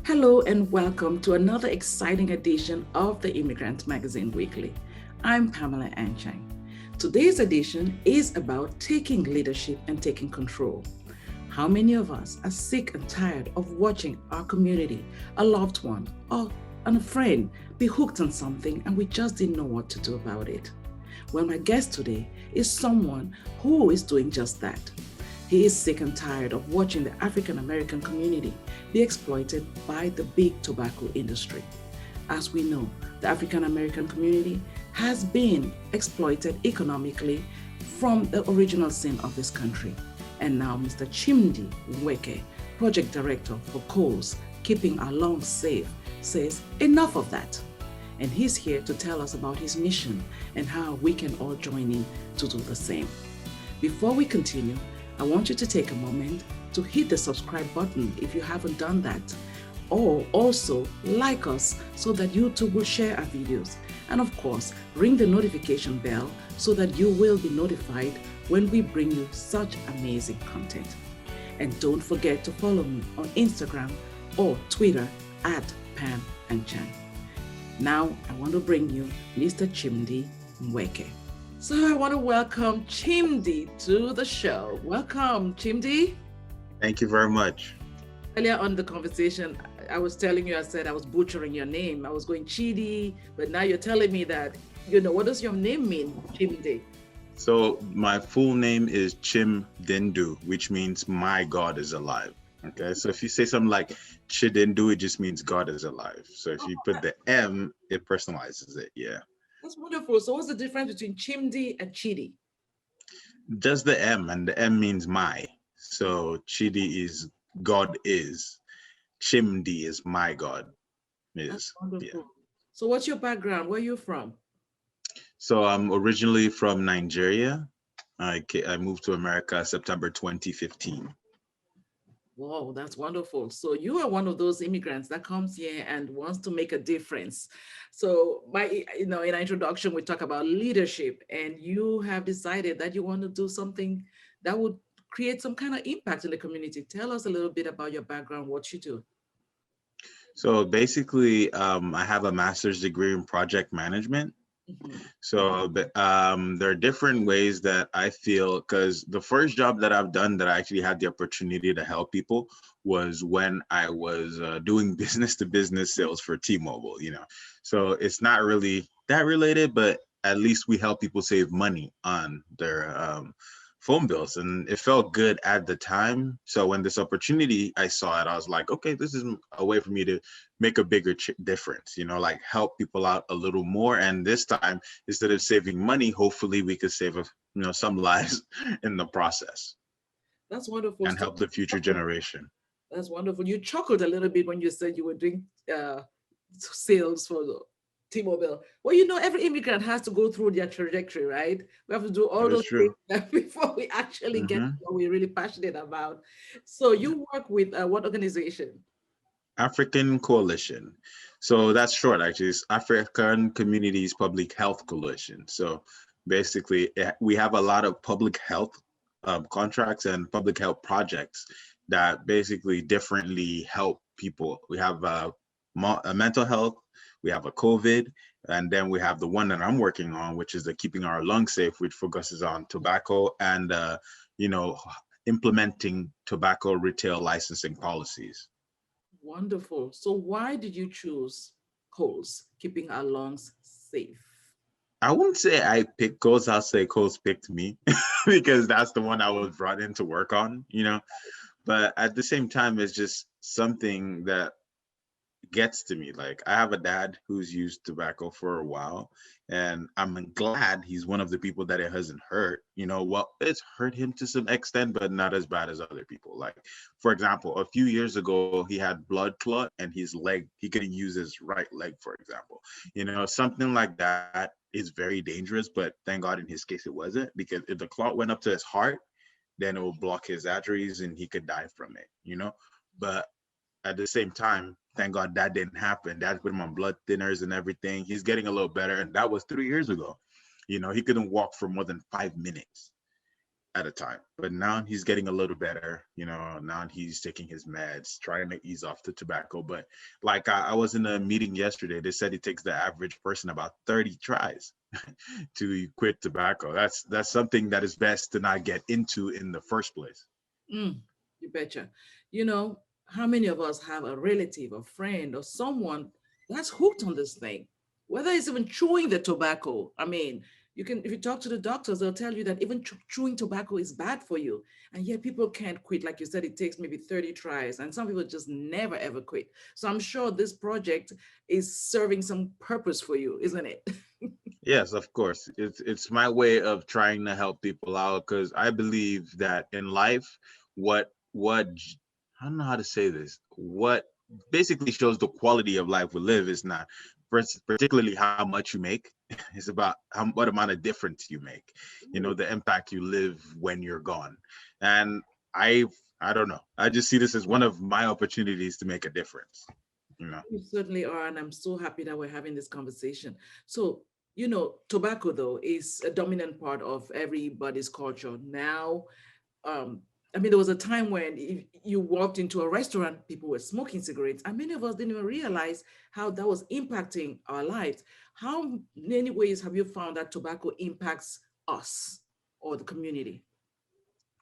Hello and welcome to another exciting edition of the Immigrant Magazine Weekly. I'm Pamela Anchang. Today's edition is about taking leadership and taking control. How many of us are sick and tired of watching our community, a loved one, or a friend be hooked on something and we just didn't know what to do about it? Well, my guest today is someone who is doing just that. He is sick and tired of watching the African American community be exploited by the big tobacco industry. As we know, the African American community has been exploited economically from the original sin of this country. And now Mr. Chimdi Nweke, project director for KOLS, Keeping Our Lungs Safe, says enough of that. And he's here to tell us about his mission and how we can all join in to do the same. Before we continue, I want you to take a moment to hit the subscribe button if you haven't done that, or also like us so that YouTube will share our videos. And of course, ring the notification bell so that you will be notified when we bring you such amazing content. And don't forget to follow me on Instagram or Twitter at Pam and Chan. Now, I want to bring you Mr. Chimdi Nweke. So I want to welcome Chimdi to the show. Welcome, Chimdi. Thank you very much. Earlier on the conversation, I was telling you, I said I was butchering your name. I was going Chidi, but now you're telling me that, what does your name mean, Chimdi? So my full name is Chimdi, which means my God is alive. Okay, so if you say something like Chidindu, it just means God is alive. So if you put the M, it personalizes it. Yeah. That's wonderful. So what's the difference between Chimdi and Chidi? Just the M, and the M means my. So Chidi is God is. Chimdi is my God is. That's wonderful. Yeah. So what's your background? Where are you from? So I'm originally from Nigeria. I moved to America September 2015. Wow, that's wonderful. So you are one of those immigrants that comes here and wants to make a difference. So in our introduction, we talk about leadership, and you have decided that you want to do something that would create some kind of impact in the community. Tell us a little bit about your background, what you do. So basically, I have a master's degree in project management. So there are different ways that I feel, because the first job that I've done that I actually had the opportunity to help people was when I was doing business to business sales for T-Mobile, So it's not really that related, but at least we help people save money on their phone bills, and it felt good at the time. So when this opportunity, I saw it, I was like, okay, this is a way for me to make a bigger difference, like help people out a little more. And this time, instead of saving money, hopefully we could save some lives in the process. That's wonderful. And help the future generation. That's wonderful. You chuckled a little bit when you said you were doing sales for the T-Mobile. Well, every immigrant has to go through their trajectory, right? We have to do all those things before we actually get what we're really passionate about. So you work with what organization? African Coalition. So that's short, actually. It's African Communities Public Health Coalition. So basically, we have a lot of public health contracts and public health projects that basically differently help people. We have a mental health, we have a COVID, and then we have the one that I'm working on, which is the Keeping Our Lungs Safe, which focuses on tobacco and, implementing tobacco retail licensing policies. Wonderful. So why did you choose KOLS, Keeping Our Lungs Safe? I wouldn't say I picked KOLS, I'll say KOLS picked me because that's the one I was brought in to work on, But at the same time, it's just something that gets to me. Like, I have a dad who's used tobacco for a while, and I'm glad he's one of the people that it hasn't hurt. It's hurt him to some extent, but not as bad as other people. Like, for example, a few years ago, he had blood clot and his leg, he couldn't use his right leg, for example. Something like that is very dangerous, but thank God in his case it wasn't, because if the clot went up to his heart, then it will block his arteries and he could die from it, But at the same time, thank God that didn't happen. Dad put him on blood thinners and everything. He's getting a little better. And that was 3 years ago. He couldn't walk for more than 5 minutes. at a time. But now he's getting a little better, you know. Now he's taking his meds, trying to ease off the tobacco. But like I was in a meeting yesterday, they said it takes the average person about 30 tries to quit tobacco. That's something that is best to not get into in the first place. Mm, you betcha. You know, how many of us have a relative, a friend, or someone that's hooked on this thing? Whether it's even chewing the tobacco. I mean, you can, if you talk to the doctors, they'll tell you that even chewing tobacco is bad for you. And yet people can't quit. Like you said, it takes maybe 30 tries, and some people just never ever quit. So I'm sure this project is serving some purpose for you, isn't it? Yes, of course. It's my way of trying to help people out because I believe that in life, I don't know how to say this. What basically shows the quality of life we live is not particularly how much you make. It's about what amount of difference you make. You know, Ooh, the impact you live when you're gone. And I I don't know. I just see this as one of my opportunities to make a difference. You know. you certainly are, and I'm so happy that we're having this conversation. So, you know, tobacco though is a dominant part of everybody's culture now. Um, I mean, there was a time when if you walked into a restaurant, people were smoking cigarettes, and many of us didn't even realize how that was impacting our lives. How many ways have you found that tobacco impacts us or the community?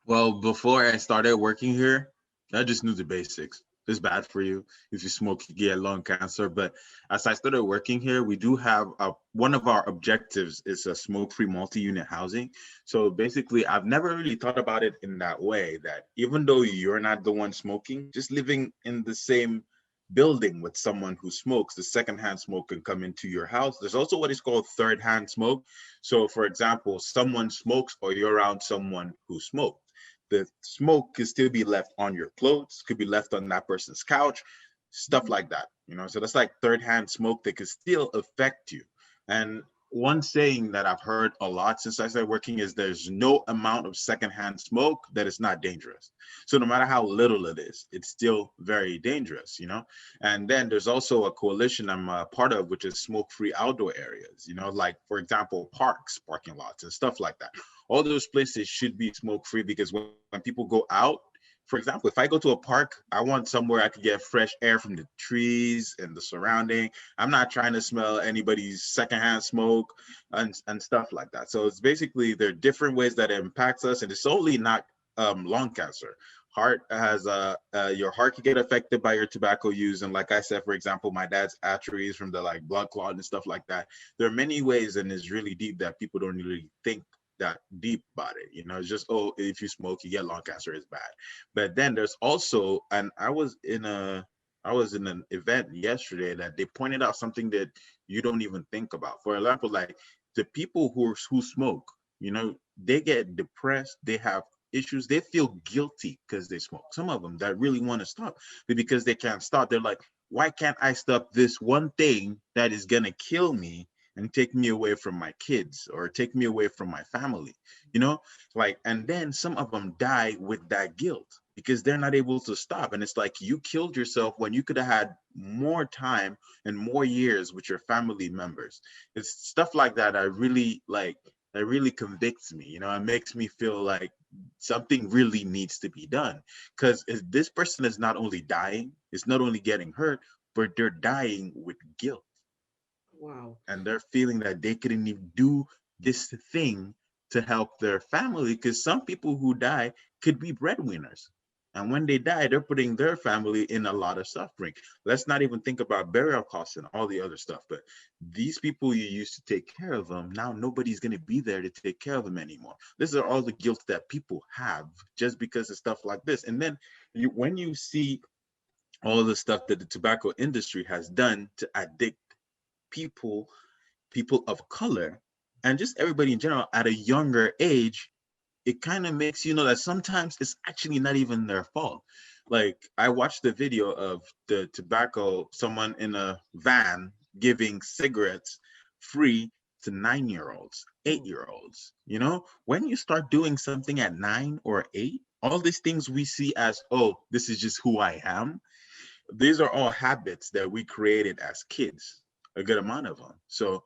Well, before I started working here, I just knew the basics. It's bad for you. If you smoke, you get lung cancer. But as I started working here, we do have one of our objectives is a smoke-free multi-unit housing. So basically, I've never really thought about it in that way, that even though you're not the one smoking, just living in the same building with someone who smokes, the secondhand smoke can come into your house. There's also what is called third-hand smoke. So for example, someone smokes or you're around someone who smokes, the smoke could still be left on your clothes, could be left on that person's couch, stuff Mhm. like that. You know, so that's like third hand smoke that could still affect you. And one saying that I've heard a lot since I started working is there's no amount of secondhand smoke that is not dangerous. So no matter how little it is, it's still very dangerous, you know? And then there's also a coalition I'm a part of, which is smoke-free outdoor areas, you know, like for example, parks, parking lots and stuff like that. All those places should be smoke free because when people go out, for example, if I go to a park, I want somewhere I could get fresh air from the trees and the surrounding. I'm not trying to smell anybody's secondhand smoke and stuff like that. So it's basically there are different ways that it impacts us, and it's only not lung cancer. Heart has your heart can get affected by your tobacco use, and like I said, for example, my dad's arteries from the like blood clot and stuff like that. There are many ways, and it's really deep that people don't really think that deep about it. You know, it's just, oh, if you smoke, you get lung cancer, it's bad. But then there's also, and I was in an event yesterday that they pointed out something that you don't even think about. For example, like the people who smoke, you know, they get depressed, they have issues, they feel guilty because they smoke. Some of them that really want to stop, but because they can't stop, they're like, why can't I stop this one thing that is gonna kill me and take me away from my kids or take me away from my family, you know? Like, and then some of them die with that guilt because they're not able to stop. And it's like you killed yourself when you could have had more time and more years with your family members. It's stuff like that I really like, that really convicts me, you know, it makes me feel like something really needs to be done. Because this person is not only dying, it's not only getting hurt, but they're dying with guilt, Wow. and they're feeling that they couldn't even do this thing to help their family, because some people who die could be breadwinners, and when they die they're putting their family in a lot of suffering. Let's not even think about burial costs and all the other stuff, but these people you used to take care of them, now nobody's going to be there to take care of them anymore. These are all the guilt that people have just because of stuff like this. And then when you see all the stuff that the tobacco industry has done to addict people, people of color, and just everybody in general at a younger age, it kind of makes you know that sometimes it's actually not even their fault. Like I watched the video of the tobacco, someone in a van giving cigarettes free to 9-year-olds, Oh, 8-year-olds. You know, when you start doing something at 9 or 8, all these things we see as, oh, this is just who I am, these are all habits that we created as kids, a good amount of them. So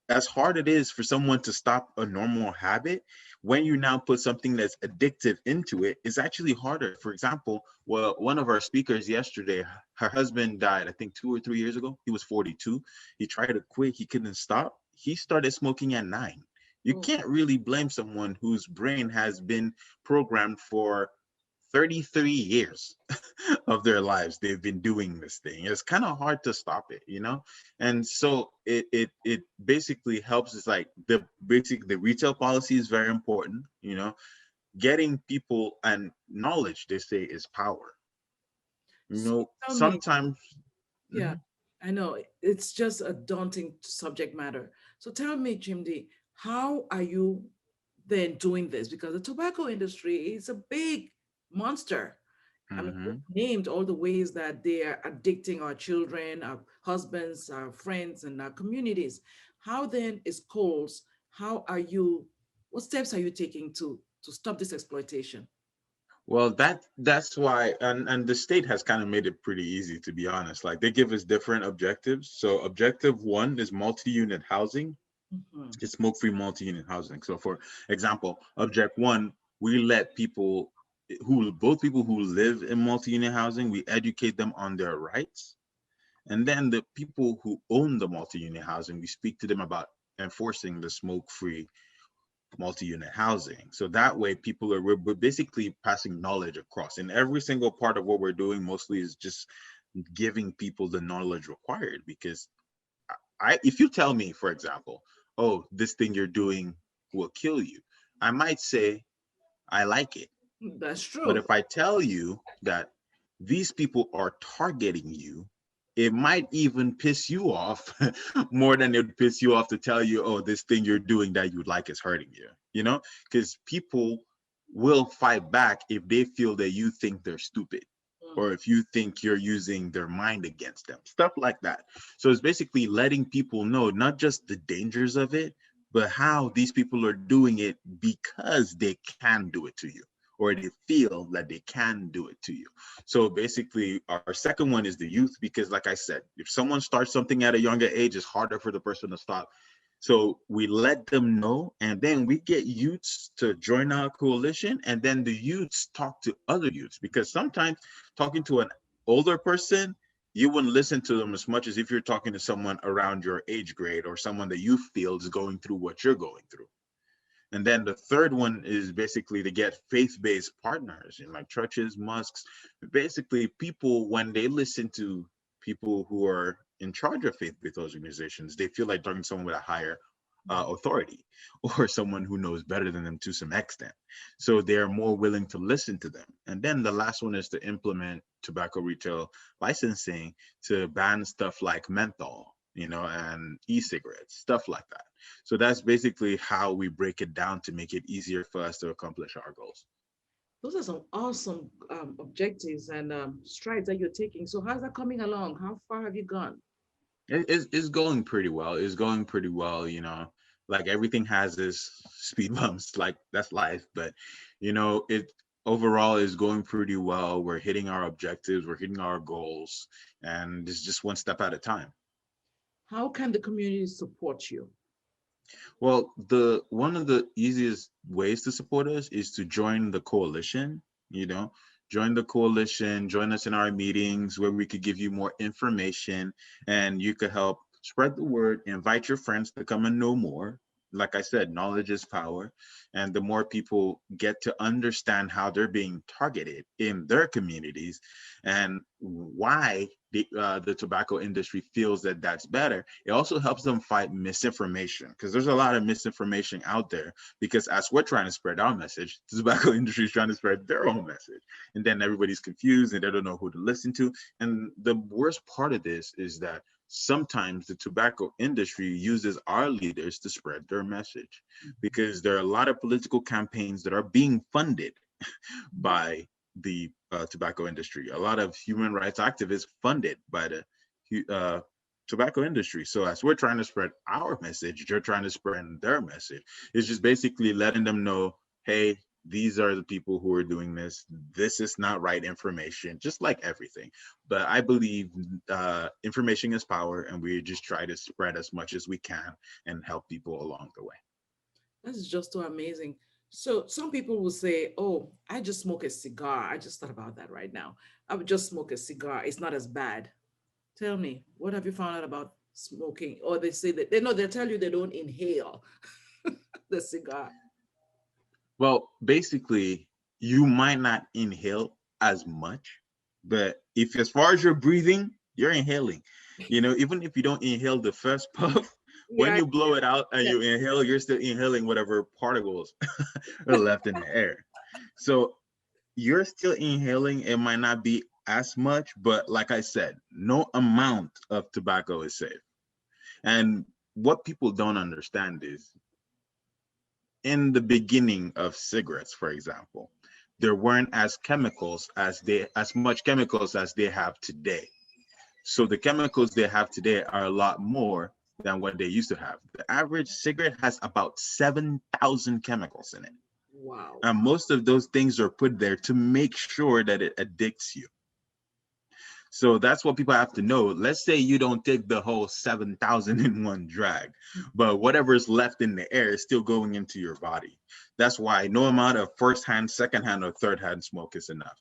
as hard it is for someone to stop a normal habit, when you now put something that's addictive into it, it's actually harder. For example, well, one of our speakers yesterday, her husband died, I think 2 or 3 years ago. He was 42. He tried to quit, he couldn't stop. He started smoking at 9. You Oh, can't really blame someone whose brain has been programmed for 33 years of their lives. They've been doing this thing. It's kind of hard to stop it, you know. And so it basically helps. It's like the retail policy is very important, you know. Getting people, and knowledge, they say, is power, you so know. tell me, Sometimes. yeah, Mhm. I know it's just a daunting subject matter. So tell me, Chimdi, how are you then doing this? Because the tobacco industry is a big monster. I mean, you Mhm. named all the ways that they are addicting our children, our husbands, our friends, and our communities. How then is KOLS? How are you? What steps are you taking to stop this exploitation? Well, that's why, and the state has kind of made it pretty easy, to be honest. Like, they give us different objectives. So objective one is multi-unit housing. Mhm. It's smoke-free multi-unit housing. So for example, object one, we let people who both people who live in multi-unit housing, we educate them on their rights. And then the people who own the multi-unit housing, we speak to them about enforcing the smoke-free multi-unit housing. So that way people we're basically passing knowledge across. And every single part of what we're doing mostly is just giving people the knowledge required. Because if you tell me, for example, oh, this thing you're doing will kill you, I might say I like it. That's But true. if I tell you that these people are targeting you, it might even piss you off more than it would piss you off to tell you, oh, this thing you're doing that you like is hurting you, you know? Because people will fight back if they feel that you think they're stupid, Mm. or if you think you're using their mind against them, stuff like that. So it's basically letting people know not just the dangers of it, but how these people are doing it because they can do it to you, or they feel that they can do it to you. So basically, our second one is the youth, because like I said, if someone starts something at a younger age, it's harder for the person to stop. So we let them know, and then we get youths to join our coalition, and then the youths talk to other youths, because sometimes talking to an older person, you wouldn't listen to them as much as if you're talking to someone around your age grade, or someone that you feel is going through what you're going through. And then the third one is basically to get faith-based partners in like churches, mosques, basically people, when they listen to people who are in charge of faith-based organizations, they feel like talking to someone with a higher authority, or someone who knows better than them to some extent. So they're more willing to listen to them. And then the last one is to implement tobacco retail licensing to ban stuff like menthol, you know, and e-cigarettes, stuff like that. So that's basically how we break it down to make it easier for us to accomplish our goals. Those are some awesome objectives and strides that you're taking. So how's that coming along? How far have you gone? It's going pretty well. It's going pretty well, you know. Like, everything has its speed bumps, like that's life. But you know, it overall is going pretty well. We're hitting our objectives, we're hitting our goals, and it's just one step at a time. How can the community support you? Well, the one of the easiest ways to support us is to join the coalition, you know, join the coalition, join us in our meetings where we could give you more information, and you could help spread the word, invite your friends to come and know more. Like I said, knowledge is power. And the more people get to understand how they're being targeted in their communities and why the tobacco industry feels that that's better, it also helps them fight misinformation, because there's a lot of misinformation out there. Because as we're trying to spread our message, the tobacco industry is trying to spread their own message, and then everybody's confused and they don't know who to listen to. And the worst part of this is that sometimes the tobacco industry uses our leaders to spread their message, because there are a lot of political campaigns that are being funded by the tobacco industry. A lot of human rights activists funded by the uh, tobacco industry. So as we're trying to spread our message, they're trying to spread their message. It's just basically letting them know, hey, these are the people who are doing this. This is not right information, just like everything. But I believe information is power, and we just try to spread as much as we can and help people along the way. That's just so amazing. So some people will say, "Oh, I just smoke a cigar." I just thought about that right now. I would just smoke a cigar. It's not as bad. Tell me, what have you found out about smoking? Or they say that they know they'll tell you they don't inhale the cigar. Well, basically, you might not inhale as much, but if as far as you're breathing, you're inhaling. Even if you don't inhale the first puff, when Yeah, you blow it out and yeah. you inhale, you're still inhaling whatever particles are left in the air. So you're still inhaling. It might not be as much, but like I said, no amount of tobacco is safe. And what people don't understand is in the beginning of cigarettes, for example, there weren't as much chemicals as they have today. So the chemicals they have today are a lot more than what they used to have. The average cigarette has about 7,000 chemicals in it. Wow. And most of those things are put there to make sure that it addicts you. So that's what people have to know. Let's say you don't take the whole 7,000 in one drag, but whatever's left in the air is still going into your body. That's why no amount of first hand, second hand, or third hand smoke is enough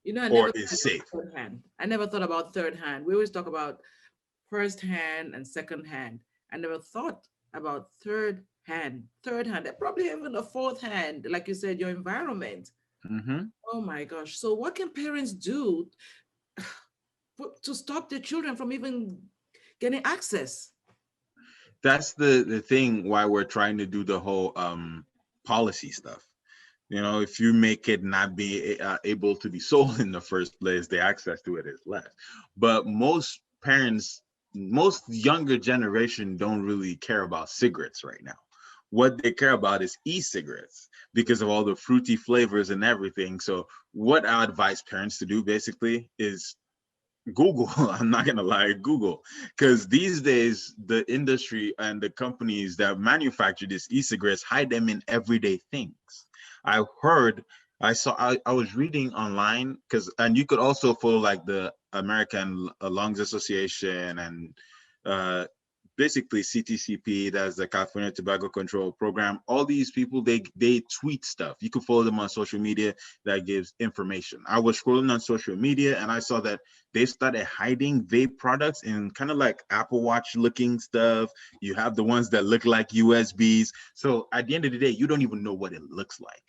You know, I or never is thought safe. about third hand. I never thought about third hand. We always talk about first hand and second hand. I never thought about third hand. Third hand, and probably even a fourth hand, like you said, your environment. Hmm. Oh my gosh. So what can parents do to stop their children from even getting access? That's the thing why we're trying to do the whole policy stuff. If you make it not be able to be sold in the first place, the access to it is less. But most parents, most younger generation don't really care about cigarettes right now. What they care about is e-cigarettes because of all the fruity flavors and everything. So what I advise parents to do basically is Google. I'm not gonna lie, Google, because these days the industry and the companies that manufacture these e-cigarettes hide them in everyday things. I heard, I was reading online and you could also follow like the American Lungs Association and uh, basically CTCP, that's the California Tobacco Control Program. All these people, they tweet stuff. You can follow them on social media that gives information. I was scrolling on social media and I saw that they started hiding vape products in kind of like Apple Watch looking stuff. You have the ones that look like USBs. So at the end of the day, you don't even know what it looks like.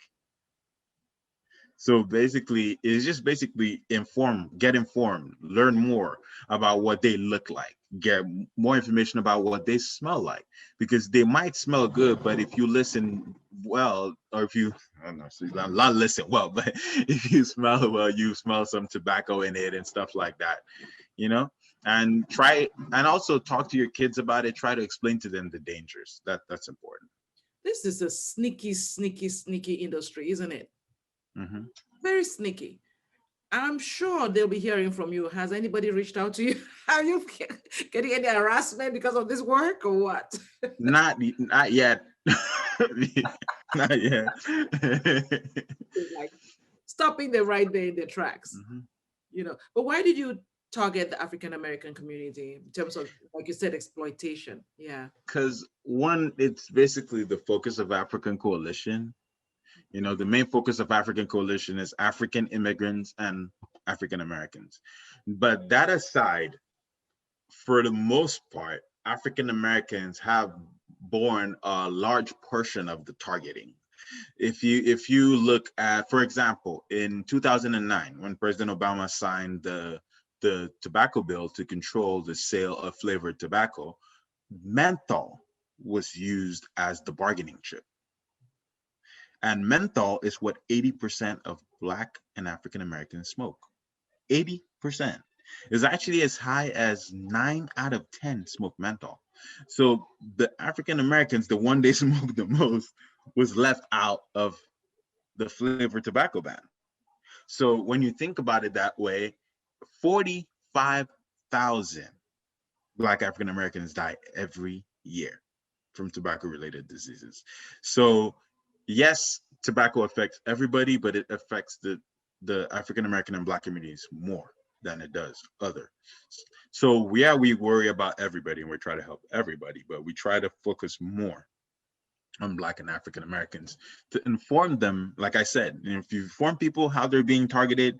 So basically, it's just basically get informed, learn more about what they look like, get more information about what they smell like, because they might smell good, but if you listen well, or if you, I don't know, so not listen well, but if you smell well, you smell some tobacco in it and stuff like that, you know? And and also talk to your kids about it. Try to explain to them the dangers. That's important. This is a sneaky, sneaky, sneaky industry, isn't it? Hmm. Very sneaky. I'm sure they'll be hearing from you. Has anybody reached out to you? Are you getting any harassment because of this work or what? Not yet. Not yet. It's like stopping them right there in their tracks, Mhm. you know. But why did you target the African American community in terms of, like you said, exploitation? Yeah. Because one, it's basically the focus of African Coalition. The main focus of African Coalition is African immigrants and African Americans. But that aside, for the most part, African Americans have borne a large portion of the targeting. If you look at, for example, in 2009, when President Obama signed the tobacco bill to control the sale of flavored tobacco, menthol was used as the bargaining chip. And menthol is what 80% of Black and African Americans smoke. 80% is actually as high as 9 out of 10 smoke menthol. So the African Americans, the one they smoke the most, was left out of the flavored tobacco ban. So when you think about it that way, 45,000 Black African Americans die every year from tobacco related diseases. So yes, tobacco affects everybody, but it affects the African American and Black communities more than it does other. So yeah, we worry about everybody and we try to help everybody, but we try to focus more on Black and African Americans to inform them. Like I said, if you inform people how they're being targeted,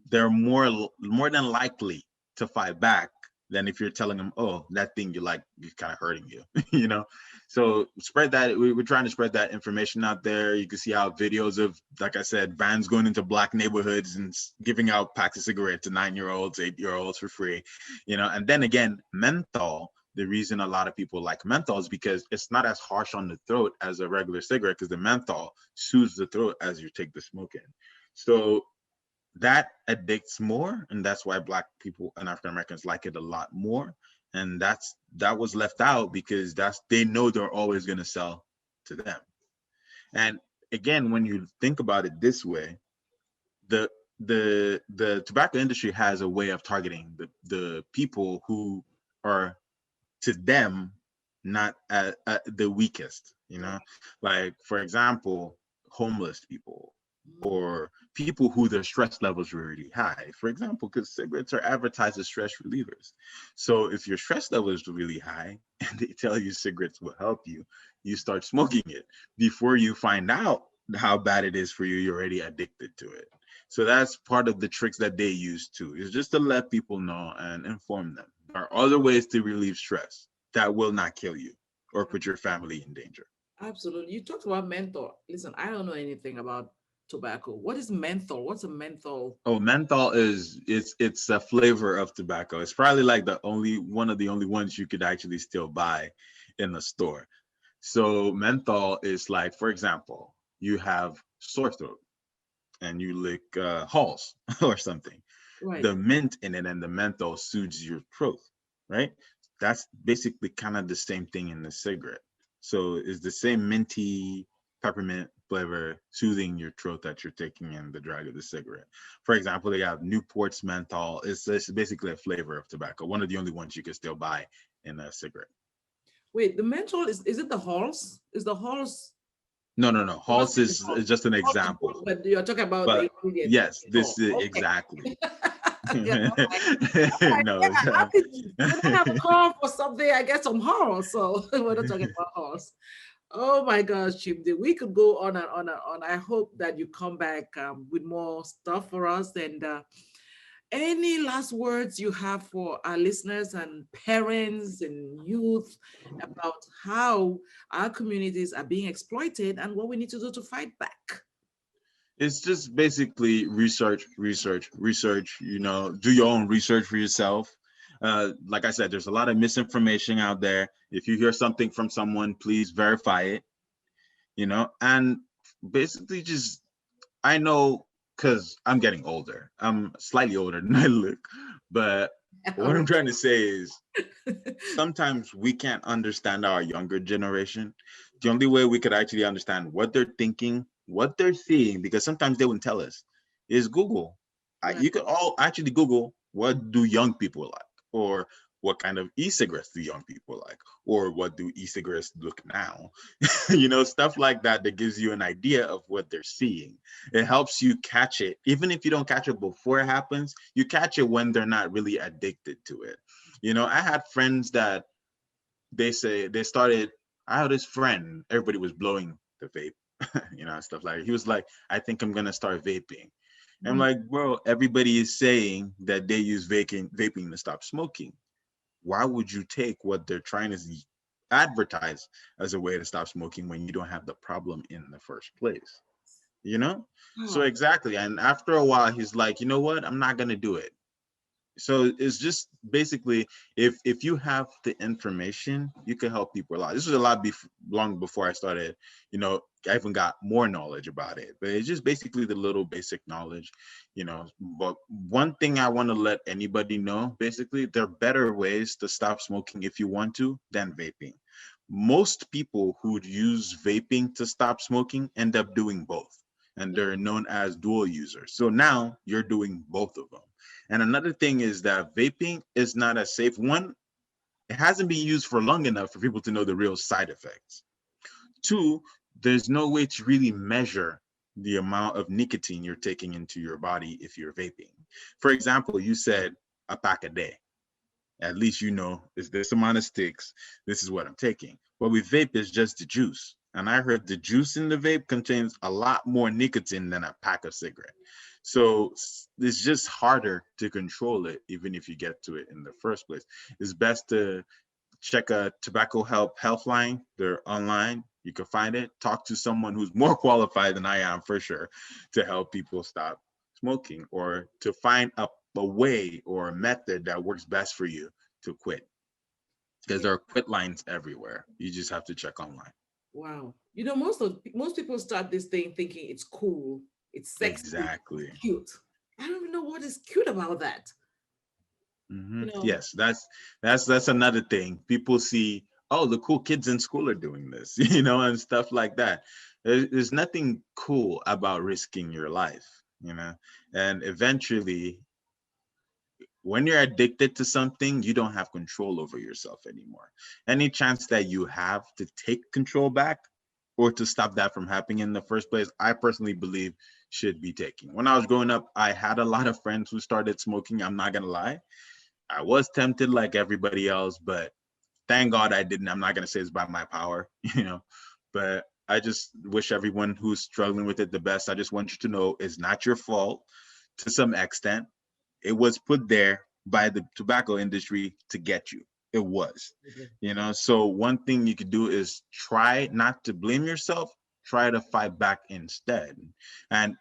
they're more than likely to fight back than if you're telling them, oh, that thing you like is kind of hurting you, you know. So spread that. We're trying to spread that information out there. You can see how videos of, like I said, vans going into Black neighborhoods and giving out packs of cigarettes to 9-year-olds, 8-year-olds for free, you know. And then again, menthol. The reason a lot of people like menthol is because it's not as harsh on the throat as a regular cigarette, because the menthol soothes the throat as you take the smoke in. So that addicts more, and that's why Black people and African Americans like it a lot more. And that was left out because they know they're always going to sell to them. And again, when you think about it this way, the the tobacco industry has a way of targeting the people who are, to them, not the weakest, you know. Like, for example, homeless people or people who their stress levels are really high, for example, because cigarettes are advertised as stress relievers. So if your stress level is really high and they tell you cigarettes will help you, you start smoking it. Before you find out how bad it is for you, you're already addicted to it. So that's part of the tricks that they use too, is just to let people know and inform them. There are other ways to relieve stress that will not kill you or put your family in danger. Absolutely. You talked about menthol. Listen, I don't know anything about tobacco. What is menthol? What's a menthol? Oh, menthol it's a flavor of tobacco. It's probably like the only one of the only ones you could actually still buy in the store. So menthol is like, for example, you have sore throat and you lick Halls or something. Right. The mint in it and the menthol soothes your throat, right? That's basically kind of the same thing in the cigarette. So it's the same minty peppermint flavor soothing your throat that you're taking in the drag of the cigarette. For example, they have Newport's menthol. It's basically a flavor of tobacco, one of the only ones you can still buy in a cigarette. Wait, the menthol is it the halls? Is the halls No, no, no. Halls tobacco in the is halls? just an Halls is what, example. but you're talking about the But ingredient. yes, Menthol. this is Okay. exactly. Yeah, I'm like, No. yeah, when I have a cough or something, I get some horse. So we're not talking about horse. Oh my gosh, Chimdi, we could go on and on and on. I hope that you come back with more stuff for us. And any last words you have for our listeners and parents and youth about how our communities are being exploited and what we need to do to fight back? It's just basically research, research, research. You know, do your own research for yourself. Like I said, there's a lot of misinformation out there. If you hear something from someone, please verify it. You know, and basically just, I know, because I'm getting older. I'm slightly older than I look, but what I'm trying to say is sometimes we can't understand our younger generation. The only way we could actually understand what they're thinking, what they're seeing, because sometimes they wouldn't tell us, is Google. Right. You could all actually Google, what do young people like? Or what kind of e-cigarettes do young people like? Or what do e-cigarettes look now? You know, stuff like that, that gives you an idea of what they're seeing. It helps you catch it. Even if you don't catch it before it happens, you catch it when they're not really addicted to it. You know, I had friends that they say they started. I had this friend, everybody was blowing the vape, you know, stuff like that. He was like, I think I'm gonna start vaping. I'm Mm. like, bro, everybody is saying that they use vaping to stop smoking. Why would you take what they're trying to advertise as a way to stop smoking when you don't have the problem in the first place? You know? So Oh, exactly. And after a while, he's like, you know what? I'm not gonna do it. So it's just basically, if you have the information, you can help people a lot. This was a lot long before I started, you know, I even got more knowledge about it, but it's just basically the little basic knowledge, you know. But one thing I want to let anybody know, basically, there are better ways to stop smoking if you want to than vaping. Most people who use vaping to stop smoking end up doing both, and they're known as dual users. So now you're doing both of them. And another thing is that vaping is not a safe one. It hasn't been used for long enough for people to know the real side effects. Two, there's no way to really measure the amount of nicotine you're taking into your body if you're vaping. For example, you said a pack a day. At least you know it's this amount of sticks. This is what I'm taking. What we vape is just the juice. And I heard the juice in the vape contains a lot more nicotine than a pack of cigarette. So it's just harder to control it, even if you get to it in the first place. It's best to check a tobacco health line. They're online. You can find it. Talk to someone who's more qualified than I am for sure to help people stop smoking or to find a way or a method that works best for you to quit. Because there are quit lines everywhere. You just have to check online. Wow. Most people start this thing thinking it's cool, it's sexy, it's Exactly. cute. I don't even know what is cute about that. Hmm. You know, Yes, that's another thing. People see, oh, the cool kids in school are doing this, and stuff like that. There's nothing cool about risking your life. And eventually, when you're addicted to something, you don't have control over yourself anymore. Any chance that you have to take control back or to stop that from happening in the first place, I personally believe should be taken. When I was growing up, I had a lot of friends who started smoking. I'm not gonna lie. I was tempted like everybody else, but thank God I didn't. I'm not gonna say it's by my power, but I just wish everyone who's struggling with it the best. I just want you to know it's not your fault to some extent. It was put there by the tobacco industry to get you. It was, So one thing you could do is try not to blame yourself, try to fight back instead. And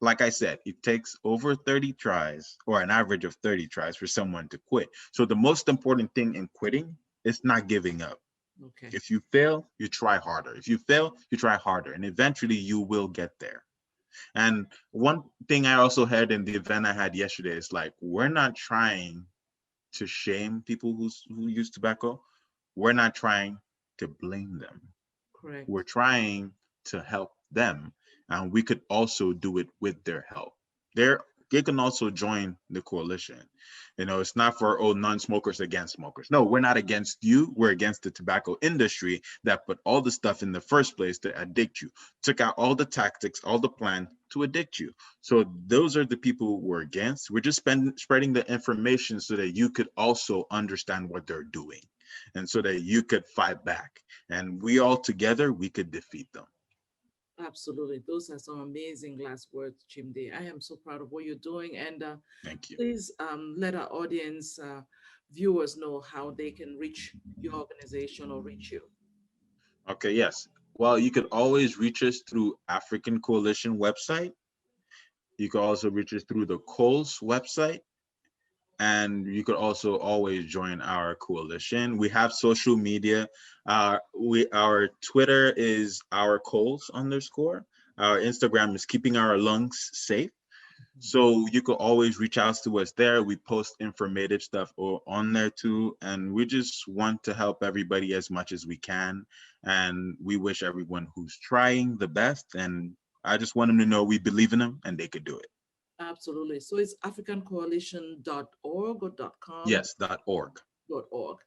like I said, it takes over 30 tries or an average of 30 tries for someone to quit. So the most important thing in quitting is not giving up. okay. If you fail, you try harder. If you fail, you try harder. And eventually you will get there. And one thing I also heard in the event I had yesterday is like, we're not trying to shame people who use tobacco. We're not trying to blame them. We're Correct. trying to help them. And we could also do it with their help. They can also join the coalition. It's not for non-smokers against smokers. No, we're not against you. We're against the tobacco industry that put all the stuff in the first place to addict you, took out all the tactics, all the plan to addict you. So those are the people we're against. We're just spreading the information so that you could also understand what they're doing and so that you could fight back. And we all together, we could defeat them. Absolutely. Those are some amazing last words, Chimdi. I am so proud of what you're doing. And Thank you. please let our audience, viewers know how they can reach your organization or reach you. Okay, yes. Well, you could always reach us through African Coalition website. You could also reach us through the KOLS website. And you could also always join our coalition. We have social media. Our Twitter is our KOLS _. Our Instagram is keeping our lungs safe. So you could always reach out to us there. We post informative stuff on there too. And we just want to help everybody as much as we can. And we wish everyone who's trying the best. And I just want them to know we believe in them and they could do it. Absolutely. So it's africancoalition.org or .com, Yes, .org. .org.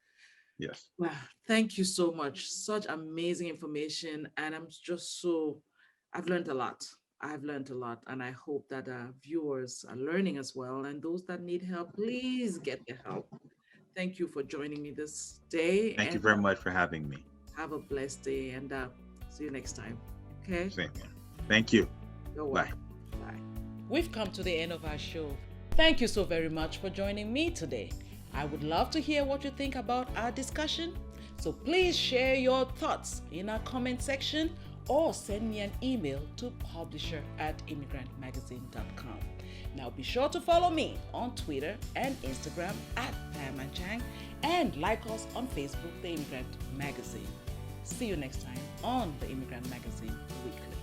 Yes. Wow, thank you so much. Such amazing information. And I've learned a lot. I've learned a lot. And I hope that viewers are learning as well. And those that need help, please get the help. Thank you for joining me this day. Thank And you very much for having me. have a blessed day. And see you next time. Okay? Same here. Thank you. You're Bye. welcome. Bye. We've come to the end of our show. Thank you so very much for joining me today. I would love to hear what you think about our discussion. So please share your thoughts in our comment section or send me an email to publisher@immigrantmagazine.com. Now be sure to follow me on Twitter and Instagram @PamandChang and like us on Facebook, The Immigrant Magazine. See you next time on The Immigrant Magazine Weekly.